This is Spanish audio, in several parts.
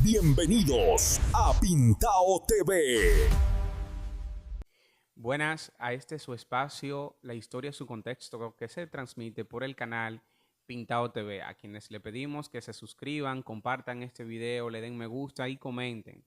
Bienvenidos a Pintao TV. Buenas a este su espacio, la historia, su contexto, que se transmite por el canal Pintao TV, a quienes le pedimos que se suscriban, compartan este video, le den me gusta y comenten.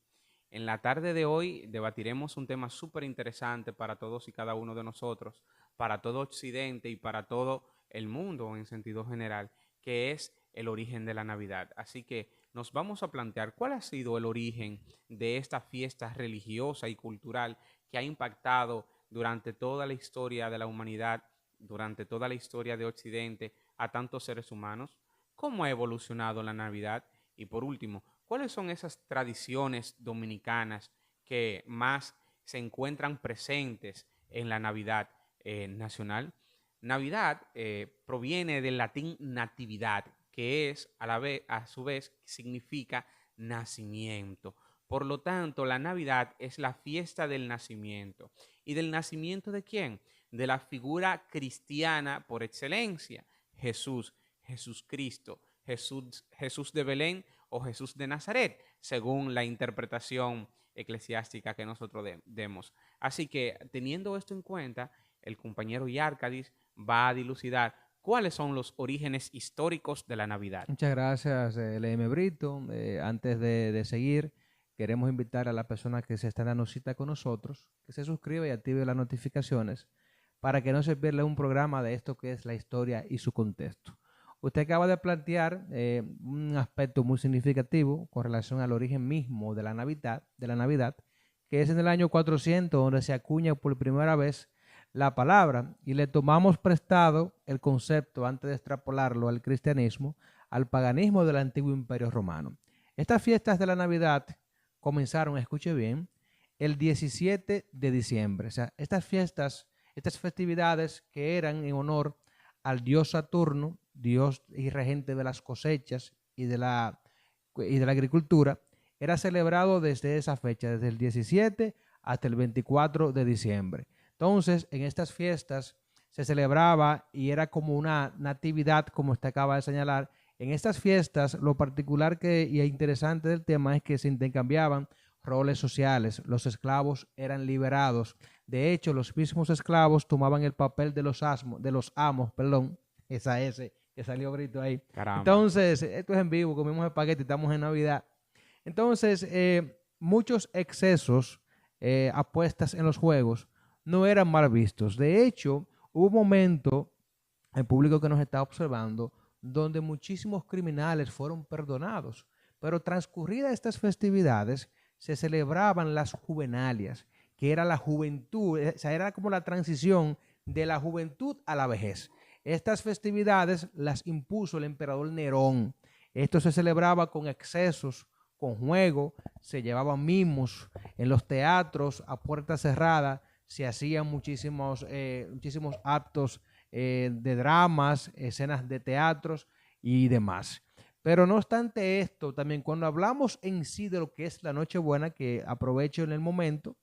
En la tarde de hoy debatiremos un tema súper interesante para todos y cada uno de nosotros, para todo Occidente y para todo el mundo en sentido general, que es el origen de la Navidad. Así que nos vamos a plantear cuál ha sido el origen de esta fiesta religiosa y cultural que ha impactado durante toda la historia de la humanidad, durante toda la historia de Occidente, a tantos seres humanos. ¿Cómo ha evolucionado la Navidad? Y por último, ¿cuáles son esas tradiciones dominicanas que más se encuentran presentes en la Navidad nacional? Navidad proviene del latín natividad, que es a su vez significa nacimiento. Por lo tanto, la Navidad es la fiesta del nacimiento. ¿Y del nacimiento de quién? De la figura cristiana por excelencia, Jesús, Jesucristo, Jesús de Belén o Jesús de Nazaret, según la interpretación eclesiástica que nosotros demos. Así que, teniendo esto en cuenta, el compañero Yarkadis va a dilucidar cuáles son los orígenes históricos de la Navidad. Muchas gracias, LM Brito. Antes de seguir, queremos invitar a la persona que se está dando cita con nosotros, que se suscriba y active las notificaciones para que no se pierda un programa de esto que es la historia y su contexto. Usted acaba de plantear un aspecto muy significativo con relación al origen mismo de la Navidad, que es en el año 400 donde se acuña por primera vez la palabra y le tomamos prestado el concepto antes de extrapolarlo al cristianismo, al paganismo del antiguo imperio romano. Estas fiestas de la Navidad comenzaron, escuche bien, el 17 de diciembre. O sea, estas festividades que eran en honor al dios Saturno, dios y regente de las cosechas y de la agricultura, era celebrado desde esa fecha, desde el 17 hasta el 24 de diciembre. Entonces, en estas fiestas se celebraba y era como una natividad, como usted acaba de señalar. En estas fiestas, lo particular y interesante del tema es que se intercambiaban roles sociales. Los esclavos eran liberados. De hecho, los mismos esclavos tomaban el papel de los amos, esa S que salió grito ahí. Caramba. Entonces, esto es en vivo, comimos espagueti, estamos en Navidad. Entonces, muchos excesos, apuestas en los juegos, no eran mal vistos. De hecho, hubo un momento, el público que nos está observando, donde muchísimos criminales fueron perdonados. Pero transcurridas estas festividades, se celebraban las juvenalias, que era la juventud, o sea, era como la transición de la juventud a la vejez. Estas festividades las impuso el emperador Nerón. Esto se celebraba con excesos, con juego, se llevaban mimos en los teatros a puerta cerrada, se hacían muchísimos actos de dramas, escenas de teatros y demás. Pero no obstante esto, también cuando hablamos en sí de lo que es la Nochebuena, que aprovecho en el momento,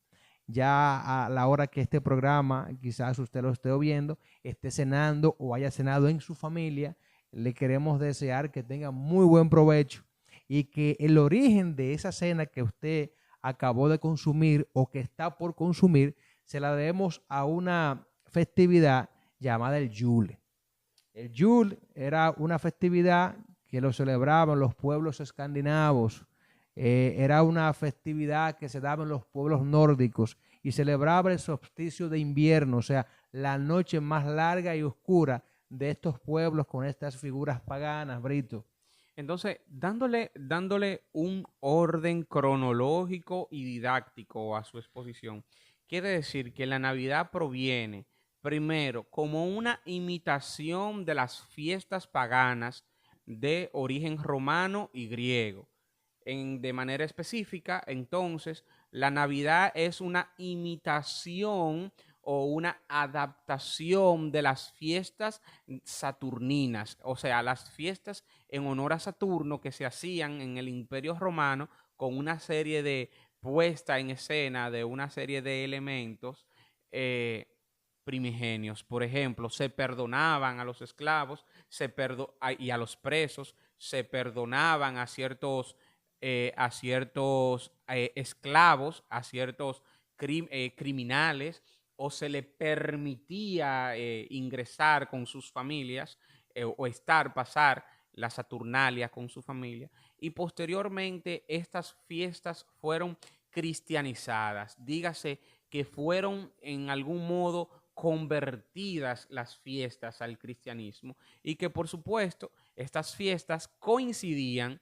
ya a la hora que este programa, quizás usted lo esté viendo, esté cenando o haya cenado en su familia, le queremos desear que tenga muy buen provecho y que el origen de esa cena que usted acabó de consumir o que está por consumir, se la debemos a una festividad llamada el Yule. El Yule era una festividad que lo celebraban los pueblos escandinavos, era una festividad que se daba en los pueblos nórdicos y celebraba el solsticio de invierno, o sea, la noche más larga y oscura de estos pueblos con estas figuras paganas, Brito. Entonces, dándole un orden cronológico y didáctico a su exposición, quiere decir que la Navidad proviene primero como una imitación de las fiestas paganas de origen romano y griego. De manera específica, entonces, la Navidad es una imitación o una adaptación de las fiestas saturninas, o sea, las fiestas en honor a Saturno que se hacían en el Imperio Romano con una serie de puesta en escena de una serie de elementos primigenios. Por ejemplo, se perdonaban a los esclavos y a los presos, se perdonaban a ciertos a ciertos esclavos, a ciertos criminales, o se le permitía ingresar con sus familias o pasar la Saturnalia con su familia. Y posteriormente estas fiestas fueron cristianizadas, dígase que fueron en algún modo convertidas las fiestas al cristianismo y que por supuesto estas fiestas coincidían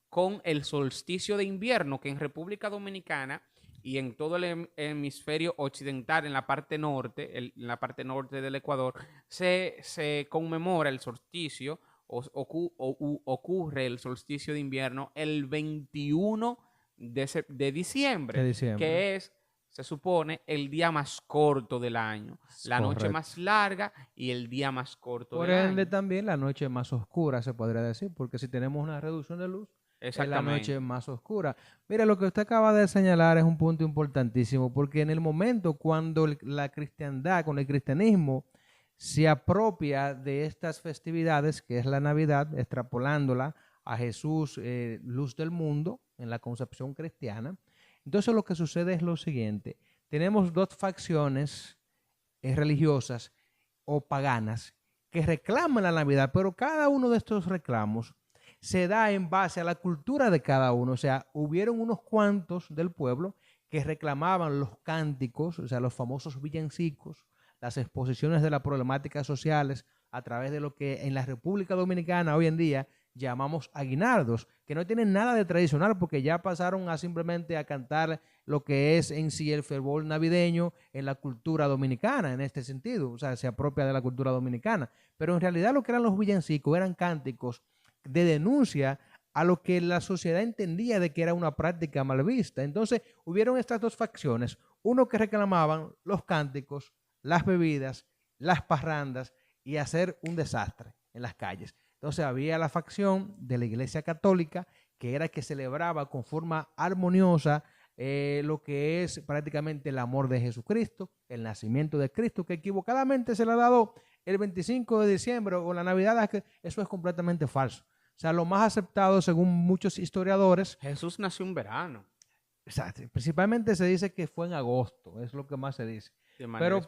con el solsticio de invierno, que en República Dominicana y en todo el hemisferio occidental, en la parte norte, en la parte norte del Ecuador, se conmemora el solsticio ocurre el solsticio de invierno el 21 de diciembre, que es, se supone, el día más corto del año, la noche más larga y el día más corto del año. Por ende también la noche más oscura, se podría decir, porque si tenemos una reducción de luz, es la noche más oscura. Mira, lo que usted acaba de señalar es un punto importantísimo, porque en el momento cuando la cristiandad, con el cristianismo, se apropia de estas festividades, que es la Navidad, extrapolándola a Jesús, luz del mundo, en la concepción cristiana. Entonces lo que sucede es lo siguiente. Tenemos dos facciones religiosas o paganas que reclaman la Navidad, pero cada uno de estos reclamos se da en base a la cultura de cada uno. O sea, hubieron unos cuantos del pueblo que reclamaban los cánticos, o sea, los famosos villancicos, las exposiciones de las problemáticas sociales a través de lo que en la República Dominicana hoy en día llamamos aguinaldos, que no tienen nada de tradicional porque ya pasaron a simplemente a cantar lo que es en sí el fervor navideño en la cultura dominicana, en este sentido, o sea, se apropia de la cultura dominicana. Pero en realidad lo que eran los villancicos eran cánticos de denuncia a lo que la sociedad entendía de que era una práctica mal vista. Entonces hubieron estas dos facciones, uno que reclamaban los cánticos, las bebidas, las parrandas y hacer un desastre en las calles. Entonces había la facción de la Iglesia Católica que era que celebraba con forma armoniosa lo que es prácticamente el amor de Jesucristo, el nacimiento de Cristo, que equivocadamente se le ha dado el 25 de diciembre o la Navidad. Eso es completamente falso. O sea, lo más aceptado según muchos historiadores. Jesús nació en verano. Exacto. Principalmente se dice que fue en agosto, es lo que más se dice. Pero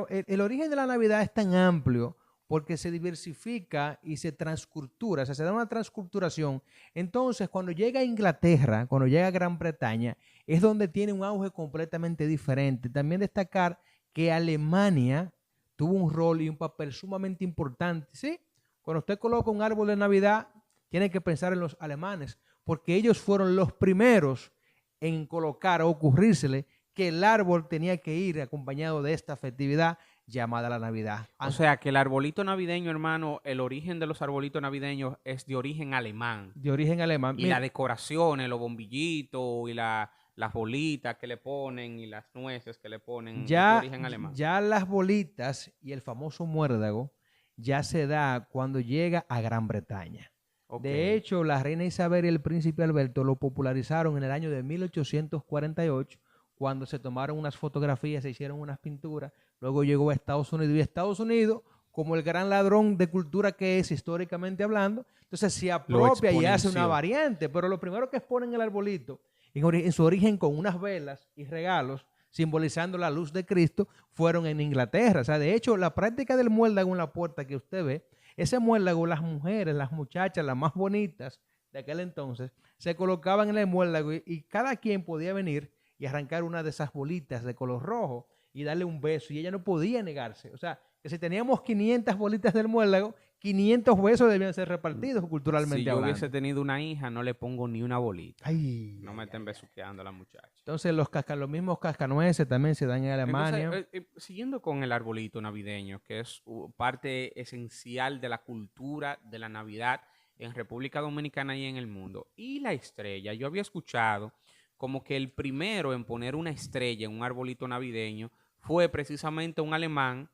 el origen de la Navidad es tan amplio porque se diversifica y se transcultura, o sea, se da una transculturación. Entonces, cuando llega a Inglaterra, cuando llega a Gran Bretaña, es donde tiene un auge completamente diferente. También destacar que Alemania tuvo un rol y un papel sumamente importante, ¿sí? Cuando usted coloca un árbol de Navidad, tiene que pensar en los alemanes, porque ellos fueron los primeros en colocar o ocurrírsele que el árbol tenía que ir acompañado de esta festividad llamada la Navidad. O sea, que el arbolito navideño, hermano, el origen de los arbolitos navideños es de origen alemán. De origen alemán. Y las decoraciones, los bombillitos y las bolitas que le ponen y las nueces que le ponen ya, de origen alemán. Ya las bolitas y el famoso muérdago ya se da cuando llega a Gran Bretaña. Okay. De hecho, la reina Isabel y el príncipe Alberto lo popularizaron en el año de 1848, cuando se tomaron unas fotografías, se hicieron unas pinturas, luego llegó a Estados Unidos, y Estados Unidos, como el gran ladrón de cultura que es históricamente hablando, entonces se apropia y hace una variante, pero lo primero que exponen el arbolito, en su origen con unas velas y regalos, simbolizando la luz de Cristo, fueron en Inglaterra. O sea, de hecho, la práctica del muérdago en la puerta que usted ve, ese muérdago, las mujeres, las muchachas, las más bonitas de aquel entonces, se colocaban en el muérdago y cada quien podía venir y arrancar una de esas bolitas de color rojo y darle un beso, y ella no podía negarse. O sea, que si teníamos 500 bolitas del muérdago, 500 besos debían ser repartidos culturalmente. Si yo hubiese tenido una hija, no le pongo ni una bolita. Ay, no me estén besuqueando a la muchacha. Entonces los mismos cascanueces también se dan en Alemania. Entonces, siguiendo con el arbolito navideño, que es parte esencial de la cultura de la Navidad en República Dominicana y en el mundo. Y la estrella, yo había escuchado como que el primero en poner una estrella en un arbolito navideño fue precisamente un alemán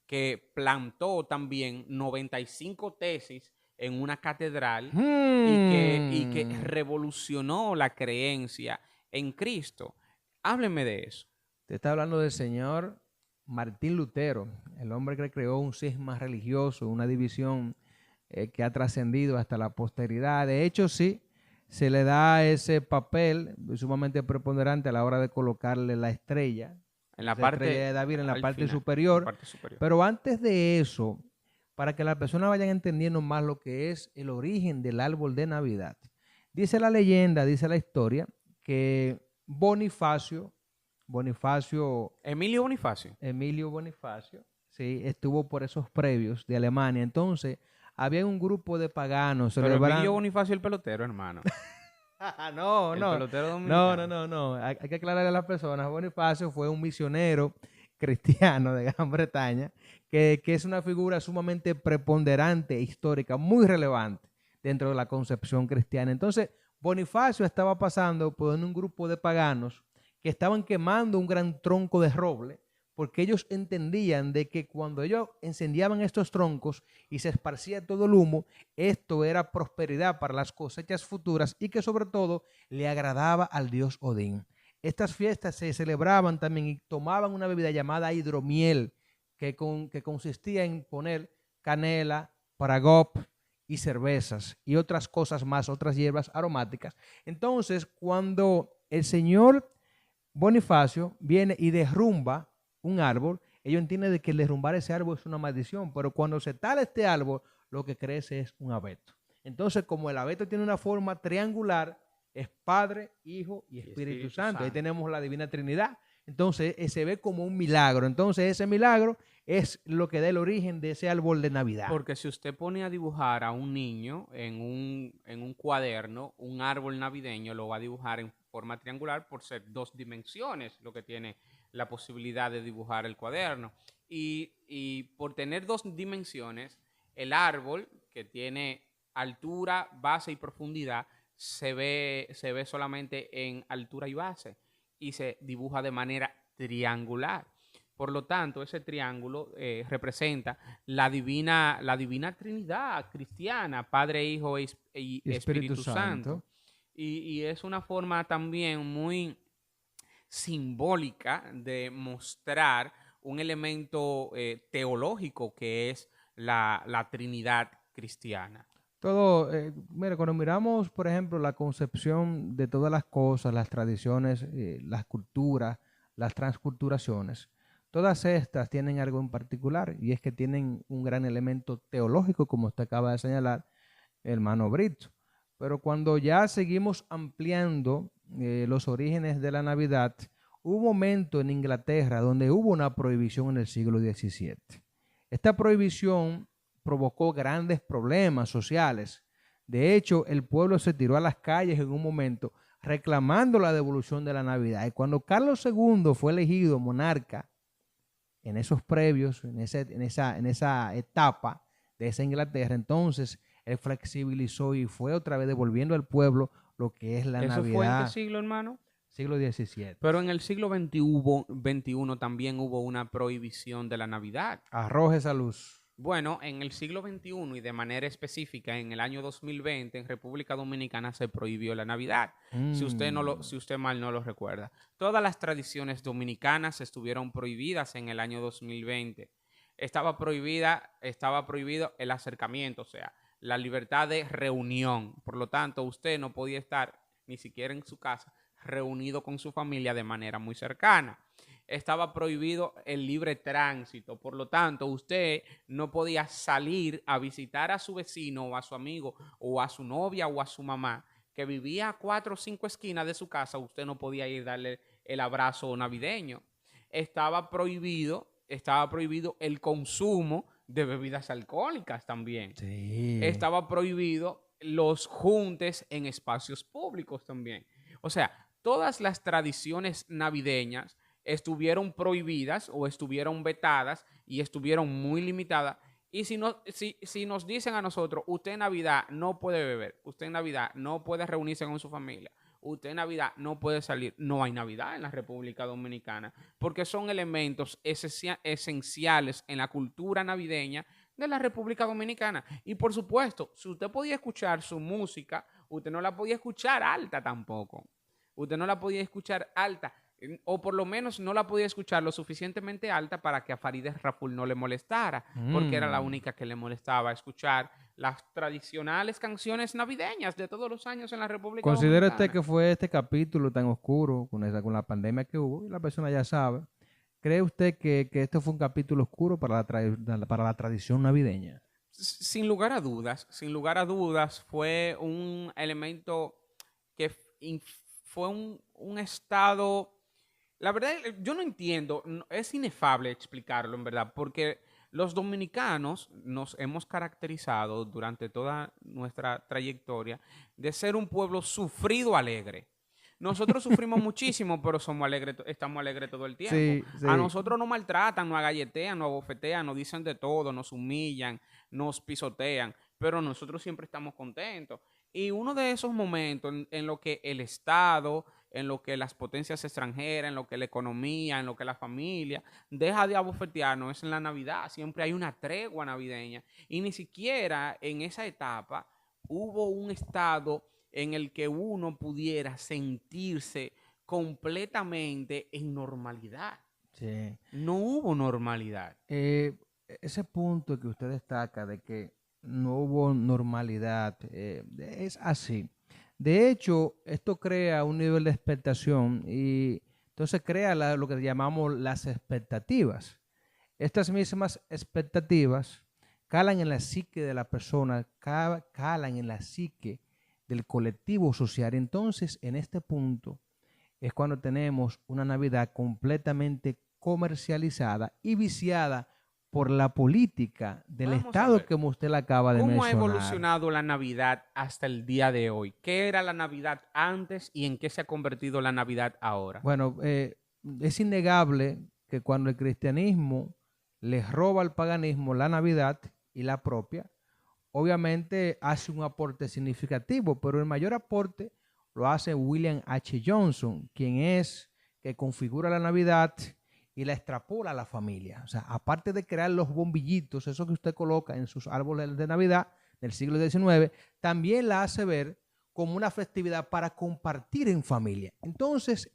que plantó también 95 tesis en una catedral y que revolucionó la creencia en Cristo. Hábleme de eso. Te está hablando del señor Martín Lutero, el hombre que creó un cisma religioso, una división que ha trascendido hasta la posteridad. De hecho, sí, se le da ese papel sumamente preponderante a la hora de colocarle la estrella, En la esa parte estrella de David en la al parte final, superior. la parte superior. Pero antes de eso, para que las personas vayan entendiendo más lo que es el origen del árbol de Navidad, dice la leyenda, dice la historia, que Emilio Bonifacio, sí, estuvo por esos previos de Alemania. Entonces, había un grupo de paganos Pero Emilio celebrando. Bonifacio el pelotero, hermano. No, El no, pelotero no, dominicano. no. Hay que aclararle a las personas. Bonifacio fue un misionero cristiano de Gran Bretaña, que es una figura sumamente preponderante, histórica, muy relevante dentro de la concepción cristiana. Entonces, Bonifacio estaba pasando por un grupo de paganos que estaban quemando un gran tronco de roble, porque ellos entendían de que cuando ellos encendían estos troncos y se esparcía todo el humo, esto era prosperidad para las cosechas futuras y que sobre todo le agradaba al dios Odín. Estas fiestas se celebraban también y tomaban una bebida llamada hidromiel, que consistía en poner canela, paragop y cervezas y otras cosas más, otras hierbas aromáticas. Entonces, cuando el señor Bonifacio viene y derrumba un árbol, ellos entienden de que el derrumbar ese árbol es una maldición, pero cuando se tala este árbol, lo que crece es un abeto. Entonces, como el abeto tiene una forma triangular, es Padre, Hijo y Espíritu Santo. Ahí tenemos la Divina Trinidad. Entonces, se ve como un milagro. Entonces, ese milagro es lo que da el origen de ese árbol de Navidad. Porque si usted pone a dibujar a un niño en un cuaderno, un árbol navideño, lo va a dibujar en forma triangular por ser 2 dimensiones, lo que tiene la posibilidad de dibujar el cuaderno. Y por tener 2 dimensiones, el árbol, que tiene altura, base y profundidad, se ve solamente en altura y base y se dibuja de manera triangular. Por lo tanto, ese triángulo representa la divina Trinidad cristiana, Padre, Hijo y Espíritu Santo. Y es una forma también muy simbólica de mostrar un elemento teológico que es la Trinidad cristiana. Todo, mira, cuando miramos, por ejemplo, la concepción de todas las cosas, las tradiciones, las culturas, las transculturaciones, todas estas tienen algo en particular y es que tienen un gran elemento teológico, como usted acaba de señalar, hermano Brito. Pero cuando ya seguimos ampliando los orígenes de la Navidad, hubo un momento en Inglaterra donde hubo una prohibición en el siglo XVII. Esta prohibición provocó grandes problemas sociales. De hecho, el pueblo se tiró a las calles en un momento reclamando la devolución de la Navidad. Y cuando Carlos II fue elegido monarca, en esos previos, en esa etapa de esa Inglaterra, entonces él flexibilizó y fue otra vez devolviendo al pueblo lo que es la ¿Eso Navidad. fue en qué siglo, hermano? Siglo XVII. Pero en el siglo XXI también hubo una prohibición de la Navidad. Arroje esa luz. Bueno, en el siglo XXI y de manera específica en el año 2020 en República Dominicana se prohibió la Navidad, si usted mal no lo recuerda. Todas las tradiciones dominicanas estuvieron prohibidas en el año 2020. Estaba prohibido el acercamiento, o sea, la libertad de reunión. Por lo tanto, usted no podía estar ni siquiera en su casa reunido con su familia de manera muy cercana. Estaba prohibido el libre tránsito, por lo tanto, usted no podía salir a visitar a su vecino o a su amigo o a su novia o a su mamá que vivía a 4 o 5 esquinas de su casa. Usted no podía ir a darle el abrazo navideño. Estaba prohibido el consumo de bebidas alcohólicas también. Sí. Estaba prohibido los juntes en espacios públicos también. O sea, todas las tradiciones navideñas estuvieron prohibidas o estuvieron vetadas y estuvieron muy limitadas. Y si nos dicen a nosotros, usted en Navidad no puede beber, usted en Navidad no puede reunirse con su familia, usted en Navidad no puede salir, no hay Navidad en la República Dominicana, porque son elementos esenciales en la cultura navideña de la República Dominicana. Y por supuesto, si usted podía escuchar su música, usted no la podía escuchar alta tampoco. Usted no la podía escuchar alta, o por lo menos no la podía escuchar lo suficientemente alta para que a Farideh Raful no le molestara, porque era la única que le molestaba escuchar las tradicionales canciones navideñas de todos los años en la República ¿Considera usted Dominicana. que fue este capítulo tan oscuro con la pandemia que hubo? Y la persona ya sabe. ¿Cree usted que esto fue un capítulo oscuro para para la tradición navideña? Sin lugar a dudas, fue un elemento que fue un estado. La verdad, yo no entiendo, es inefable explicarlo en verdad, porque los dominicanos nos hemos caracterizado durante toda nuestra trayectoria de ser un pueblo sufrido alegre. Nosotros sufrimos muchísimo, pero estamos alegres todo el tiempo. Sí, A sí. nosotros nos maltratan, nos agalletean, nos abofetean, nos dicen de todo, nos humillan, nos pisotean, pero nosotros siempre estamos contentos. Y uno de esos momentos en lo que el Estado, en lo que las potencias extranjeras, en lo que la economía, en lo que la familia deja de abofetearnos es en la Navidad. Siempre hay una tregua navideña. Y ni siquiera en esa etapa hubo un estado en el que uno pudiera sentirse completamente en normalidad. Sí. No hubo normalidad. Ese punto que usted destaca de que no hubo normalidad, es así. De hecho, esto crea un nivel de expectación y entonces crea lo que llamamos las expectativas. Estas mismas expectativas calan en la psique de la persona, calan en la psique del colectivo social. Entonces, en este punto es cuando tenemos una Navidad completamente comercializada y viciada por la política del Vamos a Estado ver. que usted le acaba de ¿Cómo ha mencionar. evolucionado la Navidad hasta el día de hoy? ¿Qué era la Navidad antes y en qué se ha convertido la Navidad ahora? Bueno, es innegable que cuando el cristianismo les roba al paganismo la Navidad y la propia, obviamente hace un aporte significativo, pero el mayor aporte lo hace William H. Johnson, que configura la Navidad y la extrapola a la familia. O sea, aparte de crear los bombillitos, eso que usted coloca en sus árboles de Navidad del siglo XIX, también la hace ver como una festividad para compartir en familia. Entonces,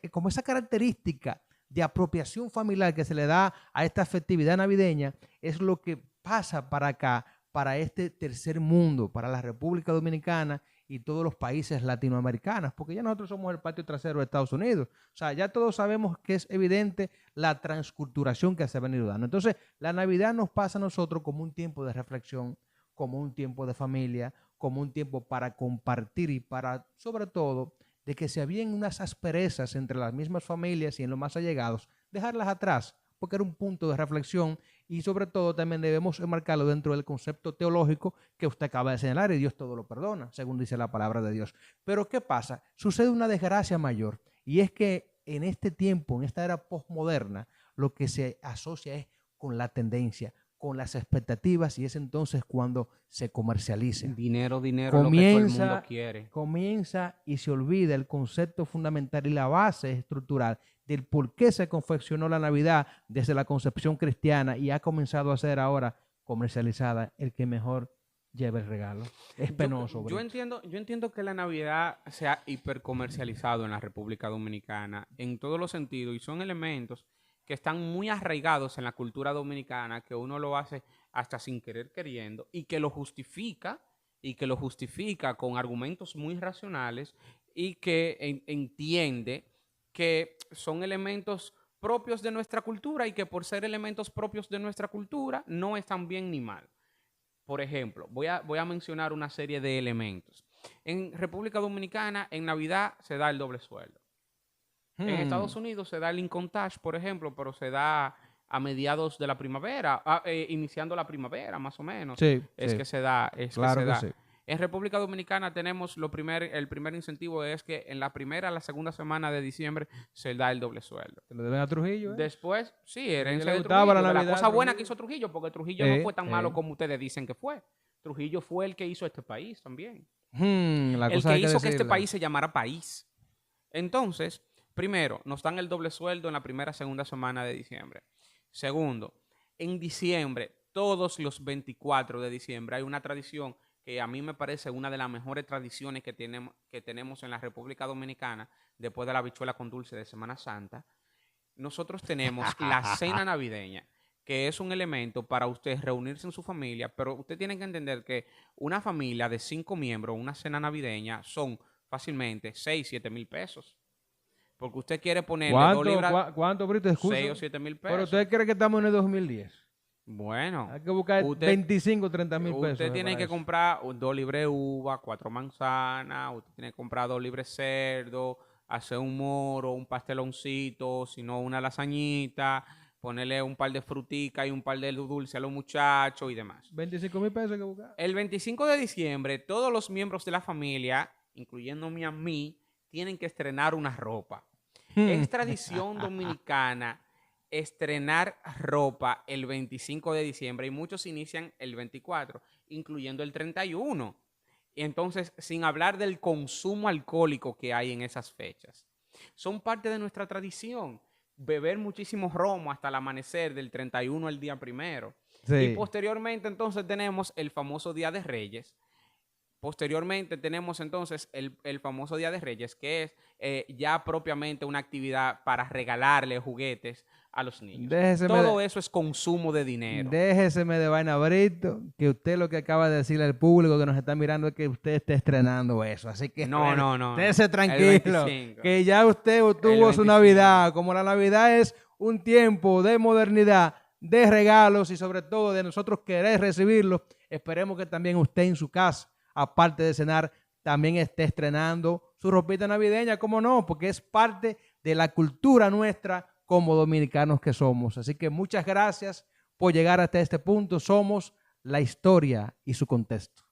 como esa característica de apropiación familiar que se le da a esta festividad navideña es lo que pasa para acá, para este tercer mundo, para la República Dominicana y todos los países latinoamericanos, porque ya nosotros somos el patio trasero de Estados Unidos. O sea, ya todos sabemos que es evidente la transculturación que se ha venido dando. Entonces, la Navidad nos pasa a nosotros como un tiempo de reflexión, como un tiempo de familia, como un tiempo para compartir y para, sobre todo, de que si habían unas asperezas entre las mismas familias y en los más allegados, dejarlas atrás, porque era un punto de reflexión y sobre todo también debemos enmarcarlo dentro del concepto teológico que usted acaba de señalar y Dios todo lo perdona, según dice la palabra de Dios. Pero ¿qué pasa? Sucede una desgracia mayor y es que en este tiempo, en esta era postmoderna, lo que se asocia es con la tendencia, con las expectativas y es entonces cuando se comercializa. Dinero, dinero, lo que todo el mundo quiere. Comienza y se olvida el concepto fundamental y la base estructural del por qué se confeccionó la Navidad desde la concepción cristiana y ha comenzado a ser ahora comercializada el que mejor lleve el regalo. Es penoso. Yo entiendo que la Navidad se ha hipercomercializado en la República Dominicana en todos los sentidos y son elementos que están muy arraigados en la cultura dominicana, que uno lo hace hasta sin querer queriendo y que lo justifica con argumentos muy racionales y que entiende que son elementos propios de nuestra cultura y que por ser elementos propios de nuestra cultura no están bien ni mal. Por ejemplo, voy a mencionar una serie de elementos. En República Dominicana, en Navidad se da el doble sueldo. En Estados Unidos se da el income tax, por ejemplo, pero se da a mediados de la primavera, iniciando la primavera, más o menos. Sí, es sí. que se da. Claro que sí. En República Dominicana tenemos el primer incentivo es que en la primera, la segunda semana de diciembre se da el doble sueldo. ¿Te lo deben a Trujillo? Después, sí, herencia le de gustaba Trujillo, la de la Navidad, cosa buena Trujillo. que hizo Trujillo, porque Trujillo no fue tan malo como ustedes dicen que fue. Trujillo fue el que hizo este país también. El que hizo que este país se llamara país. Entonces, primero, nos dan el doble sueldo en la primera, segunda semana de diciembre. Segundo, en diciembre, todos los 24 de diciembre, hay una tradición que a mí me parece una de las mejores tradiciones que tenemos en la República Dominicana, después de la habichuela con dulce de Semana Santa. Nosotros tenemos la cena navideña, que es un elemento para usted reunirse en su familia, pero usted tiene que entender que una familia de 5 miembros, una cena navideña, son fácilmente 6, 7 mil pesos. Porque usted quiere ponerle 2 libras, ¿Cuánto, Brito? Excusa. 6 o 7 mil Pero pesos. usted cree que estamos en el 2010. Bueno, Hay que buscar 25, 30 mil pesos. usted tiene que comprar 2 libras de uva, 4 manzanas, usted tiene que comprar 2 libras de cerdo, hacer un moro, un pasteloncito, si no una lasañita, ponerle un par de fruticas y un par de dulce a los muchachos y demás. 25 mil pesos hay que buscar. El 25 de diciembre, todos los miembros de la familia, incluyéndome a mí, tienen que estrenar una ropa. Es tradición dominicana estrenar ropa el 25 de diciembre y muchos inician el 24, incluyendo el 31. Y entonces, sin hablar del consumo alcohólico que hay en esas fechas. Son parte de nuestra tradición. Beber muchísimo romo hasta el amanecer del 31 al día primero. Sí. Y posteriormente entonces tenemos el famoso Día de Reyes. Posteriormente tenemos entonces el famoso Día de Reyes, que es ya propiamente una actividad para regalarle juguetes a los niños. Todo eso es consumo de dinero. Déjeseme de vaina, Brito, que usted lo que acaba de decirle al público que nos está mirando es que usted está estrenando eso. Así que no. Estése tranquilo, que ya usted tuvo su Navidad. Como la Navidad es un tiempo de modernidad, de regalos y sobre todo de nosotros querer recibirlos, esperemos que también usted en su casa, aparte de cenar, también esté estrenando su ropita navideña, ¿cómo no? Porque es parte de la cultura nuestra como dominicanos que somos. Así que muchas gracias por llegar hasta este punto. Somos la historia y su contexto.